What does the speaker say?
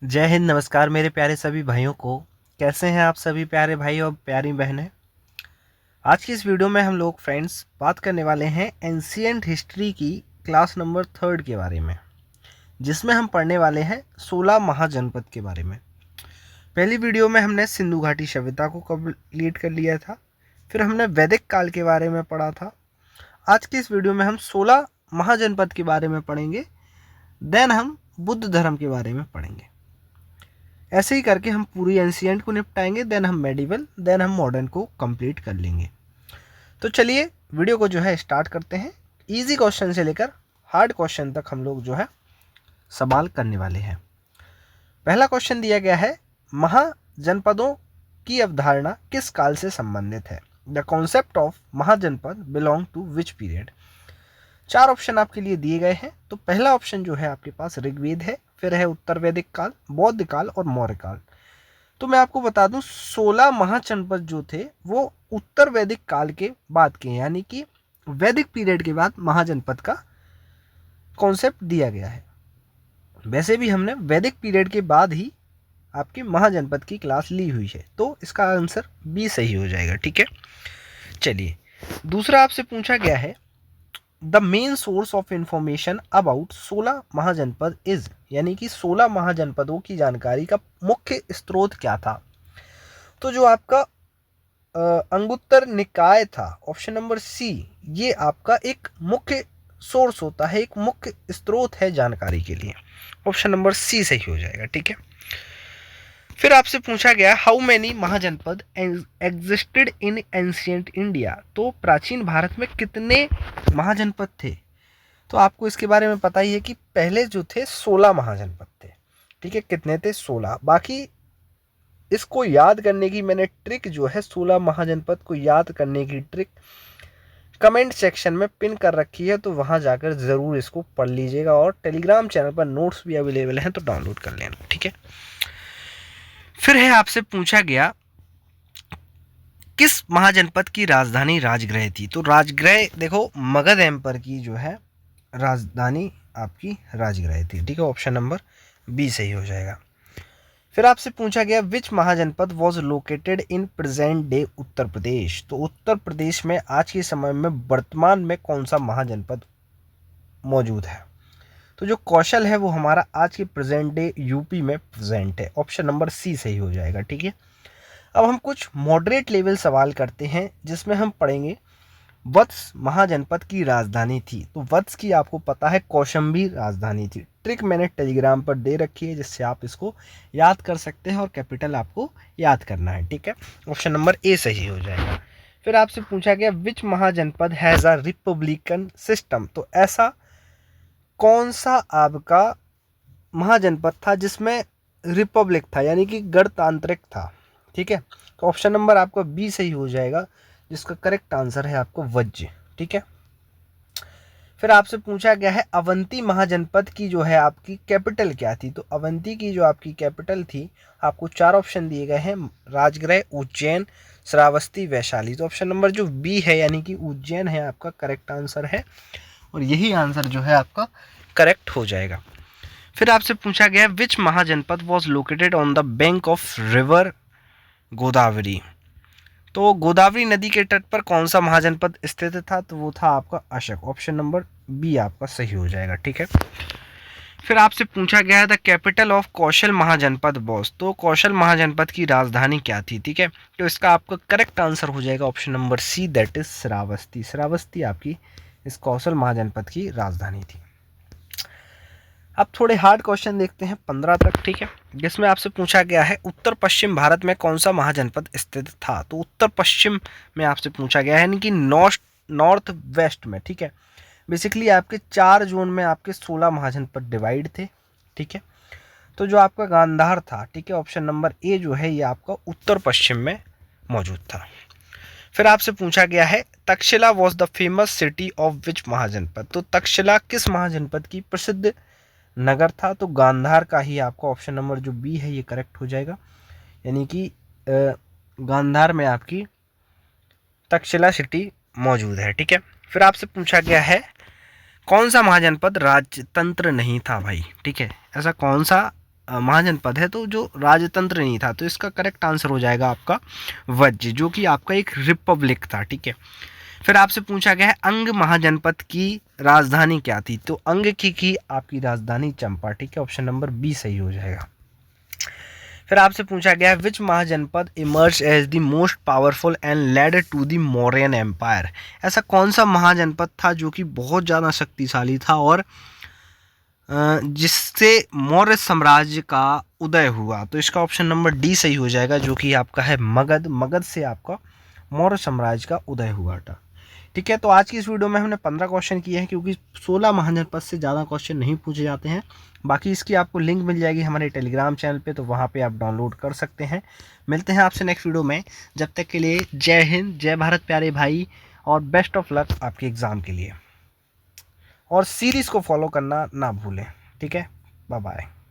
जय हिंद। नमस्कार मेरे प्यारे सभी भाइयों को। कैसे हैं आप सभी प्यारे भाई और प्यारी बहनें। आज की इस वीडियो में हम लोग फ्रेंड्स बात करने वाले हैं एंशिएंट हिस्ट्री की क्लास नंबर 3 के बारे में, जिसमें हम पढ़ने वाले हैं 16 महाजनपद के बारे में। पहली वीडियो में हमने सिंधु घाटी सभ्यता को कंप्लीट कर लिया था, फिर हमने वैदिक काल के बारे में पढ़ा था। आज की इस वीडियो में हम 16 महाजनपद के बारे में पढ़ेंगे, देन हम बुद्ध धर्म के बारे में पढ़ेंगे। ऐसे ही करके हम पूरी एंशिएंट को निपटाएंगे, देन हम मेडिवल, देन हम मॉडर्न को कंप्लीट कर लेंगे। तो चलिए वीडियो को जो है स्टार्ट करते हैं। इजी क्वेश्चन से लेकर हार्ड क्वेश्चन तक हम लोग जो है सवाल करने वाले हैं। पहला क्वेश्चन दिया गया है, महाजनपदों की अवधारणा किस काल से संबंधित है? The concept of Mahajanapada belong to which period? 4 option आपके लिए दिए गए हैं। तो पहला ऑप्शन जो है आपके पास ऋग्वेद है, फिर है उत्तर वैदिक काल, बौद्ध काल और मौर्य काल। तो मैं आपको बता दूं 16 महाजनपद जो थे वो उत्तर वैदिक काल के बाद के, यानी कि वैदिक पीरियड के बाद महाजनपद का कॉन्सेप्ट दिया गया है। वैसे भी हमने वैदिक पीरियड के बाद ही आपके महाजनपद की क्लास ली हुई है, तो इसका आंसर बी सही हो जाएगा। ठीक है, चलिए दूसरा आपसे पूछा गया है, the main source of information about 16 Mahajanapada is, यानी कि 16 महाजनपदों की जानकारी का मुख्य स्रोत क्या था? तो जो आपका अंगुत्तर निकाय था, ऑप्शन नंबर सी, ये आपका एक मुख्य सोर्स होता है, एक मुख्य स्रोत है जानकारी के लिए। ऑप्शन नंबर सी सही हो जाएगा। ठीक है, फिर आपसे पूछा गया, how many Mahajanapada existed in ancient India? तो प्राचीन भारत में कितने महाजनपद थे? तो आपको इसके बारे में पता ही है कि पहले जो थे 16 महाजनपद थे। ठीक है, कितने थे? 16। बाकी इसको याद करने की मैंने ट्रिक जो है, 16 महाजनपद को याद करने की ट्रिक कमेंट सेक्शन में पिन कर रखी है, तो वहां जाकर जरूर इसको पढ़ लीजिएगा, और टेलीग्राम चैनल पर नोट्स भी अवेलेबल हैं, तो डाउनलोड कर लेना। ठीक है, फिर है आपसे पूछा गया, किस महाजनपद की राजधानी राजगृह थी? तो राजगृह देखो, मगध एम्पर की जो है राजधानी आपकी राजगृह थी। ठीक है, ऑप्शन नंबर बी सही हो जाएगा। फिर आपसे पूछा गया, which Mahajanapada was located in present day Uttar Pradesh? तो उत्तर प्रदेश में आज के समय में वर्तमान में कौन सा महाजनपद मौजूद है? तो जो कौशल है वो हमारा आज के प्रेजेंट डे यूपी में प्रेजेंट है। ऑप्शन नंबर सी सही हो जाएगा। ठीक है, अब हम कुछ मॉडरेट लेवल सवाल करते हैं, जिसमें हम पढ़ेंगे वत्स महाजनपद की राजधानी थी। तो वत्स की आपको पता है कौशंबी राजधानी थी। ट्रिक मैंने टेलीग्राम पर दे रखी है, जिससे आप इसको याद कर सकते हैं, और कैपिटल आपको याद करना है। ठीक है, ऑप्शन नंबर ए सही हो जाएगा। फिर आपसे पूछा गया, which महाजनपद has a Republican system? तो ऐसा कौन सा आपका महाजनपद था जिसमें रिपब्लिक था, यानी कि गणतांत्रिक था? ठीक है, तो ऑप्शन नंबर आपका बी सही हो जाएगा, जिसका करेक्ट आंसर है आपको वज्र। ठीक है, फिर आपसे पूछा गया है, अवंती महाजनपद की जो है आपकी कैपिटल क्या थी? तो अवंती की जो आपकी कैपिटल थी, आपको 4 ऑप्शन दिए गए हैं, राजगृह, उज्जैन, श्रावस्ती, वैशाली। तो ऑप्शन नंबर जो बी है, यानी कि उज्जैन है, आपका करेक्ट आंसर है, और यही आंसर जो है आपका करेक्ट हो जाएगा। फिर आपसे पूछा गया, which Mahajanapada was located on the bank of river Godavari? तो गोदावरी नदी के तट पर कौन सा महाजनपद स्थित था? तो वो था आपका अशोक। ऑप्शन नंबर बी आपका सही हो जाएगा। ठीक है, फिर आपसे पूछा गया, the capital of Kaushal Mahajanapada was? तो कौशल महाजनपद की राजधानी क्या थी? ठीक है, तो इसका आपका करेक्ट आंसर हो जाएगा option number C, that is Shravasti. Shravasti आपकी इस कौशल महाजनपद की राजधानी थी। अब थोड़े हार्ड क्वेश्चन देखते हैं 15 तक। ठीक है, जिसमें आपसे पूछा गया है, उत्तर पश्चिम भारत में कौन सा महाजनपद स्थित था? तो उत्तर पश्चिम में आपसे पूछा गया है, यानी कि नॉर्थ वेस्ट में। ठीक है, बेसिकली आपके 4 जोन में आपके 16 महाजनपद डिवाइड थे। ठीक है, तो जो आपका गांधार था, ठीक है, ऑप्शन नंबर ए जो है ये आपका उत्तर पश्चिम में मौजूद था। फिर आपसे पूछा गया है, Takshashila was the famous city of which Mahajanapada? तो तक्षशिला किस महाजनपद की प्रसिद्ध नगर था? तो गांधार का ही आपका ऑप्शन नंबर जो बी है ये करेक्ट हो जाएगा, यानी कि गांधार में आपकी तक्षशिला सिटी मौजूद है। ठीक है, फिर आपसे पूछा गया है, कौन सा महाजनपद राजतंत्र नहीं था भाई? ठीक है, ऐसा कौन सा महाजनपद है तो जो राजतंत्र नहीं था, तो इसका करेक्ट आंसर हो जाएगा आपका वज्ज, जो कि आपका एक रिपब्लिक था। ठीक है, फिर आपसे पूछा गया है अंग महाजनपद की राजधानी क्या थी, तो अंग की आपकी राजधानी चंपा। ठीक है, ऑप्शन नंबर बी सही हो जाएगा। फिर आपसे पूछा गया है which Mahajanapada emerge as the most powerful and led to the Mauryan empire, ऐसा कौन सा महाजनपद था जो कि बहुत ज़्यादा शक्तिशाली था और जिससे मौर्य साम्राज्य का उदय हुआ, तो इसका ऑप्शन नंबर डी सही हो जाएगा, जो कि आपका है मगध। मगध से आपका मौर्य साम्राज्य का उदय हुआ था। ठीक है, तो आज की इस वीडियो में हमने 15 क्वेश्चन किए हैं, क्योंकि 16 महाजनपद से ज़्यादा क्वेश्चन नहीं पूछे जाते हैं। बाकी इसकी आपको लिंक मिल जाएगी हमारे टेलीग्राम चैनल पे, तो वहाँ पे आप डाउनलोड कर सकते हैं। मिलते हैं आपसे नेक्स्ट वीडियो में, जब तक के लिए जय हिंद, जय भारत प्यारे भाई, और बेस्ट ऑफ लक आपके एग्ज़ाम के लिए। और सीरीज़ को फॉलो करना ना भूलें। ठीक है, बाय बाय।